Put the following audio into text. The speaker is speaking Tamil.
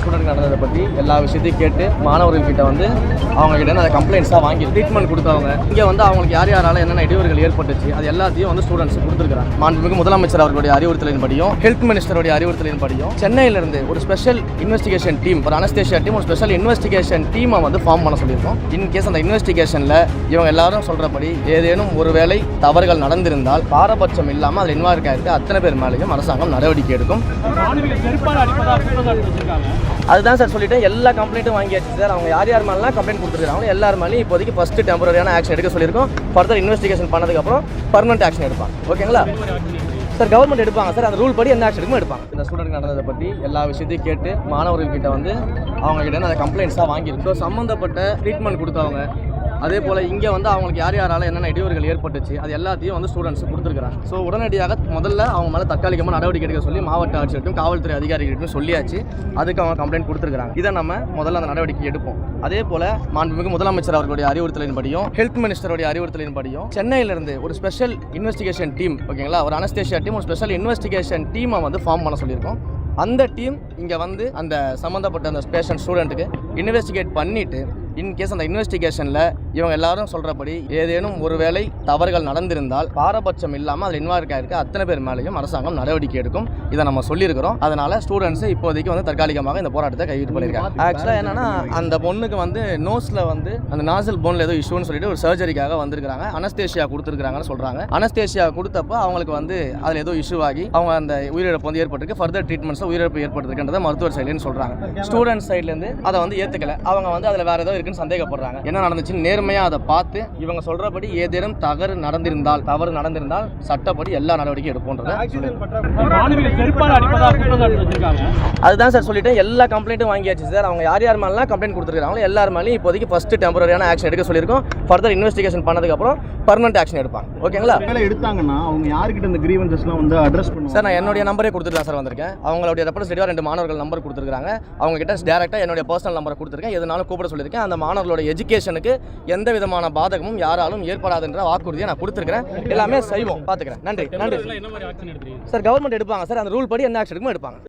ஸ்டூடெண்ட் நடந்ததை பற்றி எல்லா விஷயத்தையும் கேட்டு மாணவர்கள்கிட்ட வந்து அவங்க கிட்ட அதை கம்ப்ளைண்ட்ஸாக வாங்கி ட்ரீட்மெண்ட் கொடுத்தவங்க இங்கே வந்து அவங்களுக்கு யார் யாரால் என்னென்ன இடையூறுகள் ஏற்பட்டுச்சு அது எல்லாத்தையும் வந்து ஸ்டூடெண்ட்ஸ் கொடுத்துருக்காங்க. மாண்புமிகு முதலமைச்சர் அவர்களுடைய அறிவுறுத்தலின்படியும் ஹெல்த் மினிஸ்டருடைய அறிவுறுத்தலின்படியும் சென்னையிலிருந்து ஒரு ஸ்பெஷல் இன்வெஸ்டிகேஷன் டீம், ஒரு அனஸ்தேஷியா டீம், ஒரு ஸ்பெஷல் இன்வெஸ்டிகேஷன் டீமை வந்து ஃபார்ம் பண்ண சொல்லியிருக்கோம். இன்கேஸ் அந்த இன்வெஸ்டிகேஷனில் இவங்க எல்லாரும் சொல்கிறபடி ஏதேனும் ஒருவேளை தவறுகள் நடந்திருந்தால் பாரபட்சம் இல்லாமல் அதில் இன்வால்வ் ஆகிருக்கு அத்தனை பேர் மேலேயும் அரசாங்கம் நடவடிக்கை எடுக்கும். அதுதான் சார் சொல்லிட்டேன். எல்லா கம்ப்ளைண்ட்டும் வாங்கியாச்சு சார். அவங்க யார் யார் மேலாம் கம்ப்ளைண்ட் கொடுத்துருக்காங்க எல்லார் மேலேயும் இப்போதைக்கு ஃபஸ்ட்டு டெம்பரரியான ஆக்ஷன் எடுக்க சொல்லியிருக்கோம். ஃபர்தர் இன்வெஸ்டிகேஷன் பண்ணதுக்கப்புறம் பர்மனெண்ட் ஆக்ஷன் எடுப்பாங்க. ஓகேங்களா சார்? கவர்மெண்ட் எடுப்பாங்க சார். அந்த ரூல் படி என்ன ஆக்ஷனுக்கும் எடுப்பாங்க. இந்த ஸ்டூடெண்ட் நடந்ததை பற்றி எல்லா விஷயத்தையும் கேட்டு மாணவர்கள்கிட்ட வந்து அவங்க கிட்ட அதை கம்ப்ளைண்ட்ஸாக வாங்கியிருக்கோம். ஸோ சம்மந்தப்பட்ட ட்ரீட்மெண்ட் கொடுத்தவங்க அதே போல் இங்கே வந்து அவங்களுக்கு யார் யாரால் என்னென்ன இடையூறுகள் ஏற்பட்டுச்சு அது எல்லாத்தையும் வந்து ஸ்டூடெண்ட்ஸ் கொடுத்துருக்காங்க. ஸோ உடனடியாக முதல்ல அவங்க மேலே தற்காலிகமாக நடவடிக்கை எடுக்க சொல்லி மாவட்ட ஆட்சியர்கிட்டும் காவல்துறை அதிகாரிகிட்டும் சொல்லியாச்சு. அதுக்கு அவங்க கம்ப்ளைண்ட் கொடுத்துருக்காங்க. இதை நம்ம முதல்ல அந்த நடவடிக்கை எடுப்போம். அதே போல் மாண்புமிகு முதலமைச்சர் அவர்களுடைய அறிவுறுத்தலின்படியும் ஹெல்த் மினிஸ்டருடைய அறிவுறுத்தலின்படியும் சென்னையிலிருந்து ஒரு ஸ்பெஷல் இன்வெஸ்டிகேஷன் டீம், ஓகேங்களா, ஒரு அனஸ்தேஷியா டீம், ஒரு ஸ்பெஷல் இன்வெஸ்டிகேஷன் டீமை வந்து ஃபார்ம் பண்ண சொல்லியிருக்கோம். அந்த டீம் இங்கே வந்து அந்த சம்மந்தப்பட்ட அந்த பேஷண்ட் ஸ்டூடெண்ட்டுக்கு இன்வெஸ்டிகேட் பண்ணிவிட்டு இன்கேஸ் அந்த இன்வெஸ்டிகேஷனில் இவங்க எல்லாரும் சொல்கிறபடி ஏதேனும் ஒருவேளை தவறுகள் நடந்திருந்தால் பாரபட்சம் இல்லாமல் அதில் இன்வால்வ் ஆகிருக்கு அத்தனை பேர் மேலேயும் அரசாங்கம் நடவடிக்கை எடுக்கும். இதை நம்ம சொல்லியிருக்கிறோம். அதனால் ஸ்டூடெண்ட்ஸ் இப்போதைக்கு வந்து தற்காலிகமாக இந்த போராட்டத்தை கைவிட்டு பண்ணியிருக்காங்க. ஆக்சுவலாக என்னென்னா அந்த பொண்ணுக்கு வந்து நோஸில் வந்து அந்த நாசல் போனில் ஏதோ இஷ்யூன்னு சொல்லிட்டு ஒரு சர்ஜரிக்காக வந்திருக்காங்க. அனஸ்தேஷியா கொடுத்துருக்காங்கன்னு சொல்கிறாங்க. அனஸ்தேஷியா கொடுத்தப்போ அவங்களுக்கு வந்து அதில் ஏதோ இஷ்யூ ஆகி அவங்க அந்த உயிரிழப்பு வந்து ஏற்பட்டிருக்கு. ஃபர்தர் ட்ரீட்மெண்ட்ஸில் உயிரிழப்பு ஏற்பட்டிருக்கின்றதை மருத்துவர் சைட்லேன்னு சொல்கிறாங்க. ஸ்டூடெண்ட்ஸ் சைட்லேருந்து அதை வந்து ஏற்றுக்கல. அவங்க வந்து அதில் வேறு ஏதோ இருக்குன்னு சந்தேகப்படுறாங்க. என்ன நடந்துச்சுன்னு நேர்மையாக அதை பார்த்து இவங்க சொல்கிறபடி ஏதேனும் தவறு நடந்திருந்தால் சட்டப்படி எல்லா நடவடிக்கையும் எடுப்போன்றதை அதுதான் சார் சொல்லிட்டேன். எல்லா கம்ப்ளைண்ட்டும் வாங்கியாச்சு சார். அவங்க யார் யார் மேலாம் கம்ப்ளைண்ட் கொடுத்துருக்காங்களோ எல்லார் மேலேயும் இப்போதைக்கு ஃபர்ஸ்ட் டெம்பரரியான ஆக்ஷன் எடுக்க சொல்லியிருக்கோம். ஃபர்தர் இன்வெஸ்டிகேஷன் பண்ணதுக்கப்புறம் பர்மனெண்ட் ஆக்ஷன் எடுப்பாங்க. ஓகேங்களா? எடுத்தாங்கன்னா அவங்க யார்கிட்ட இந்த கிரீவன்சஸ்லாம் வந்து அட்ரஸ் பண்ணுவாங்க சார்? நான் என்னுடைய நம்பரே கொடுத்துட்டு சார் வந்திருக்கேன். அவங்களுடைய ரெப்ரசன்டேட்டிவா 2 மாணவர்கள் நம்பர் கொடுத்துருக்காங்க. அவங்க கிட்ட டேரெக்டாக என்னுடைய பர்சனல் நம்பரை கொடுத்துருக்கேன். எதனாலும் கூப்பிட சொல்லியிருக்கேன். அந்த மாணவர்களோட எஜுகேஷனுக்கு எந்த விதமான பாதகமும் யாராலும் ஏற்படாதுன்ற வாக்குறுதியை நான் கொடுத்துருக்கிறேன். எல்லாமே செய்வோம். பார்த்துக்கிறேன். நன்றி சார். கவர்மெண்ட் எடுப்பாங்க சார். அந்த ரூல் படி என்ன ஆக்ஷன் எடுப்பாங்க.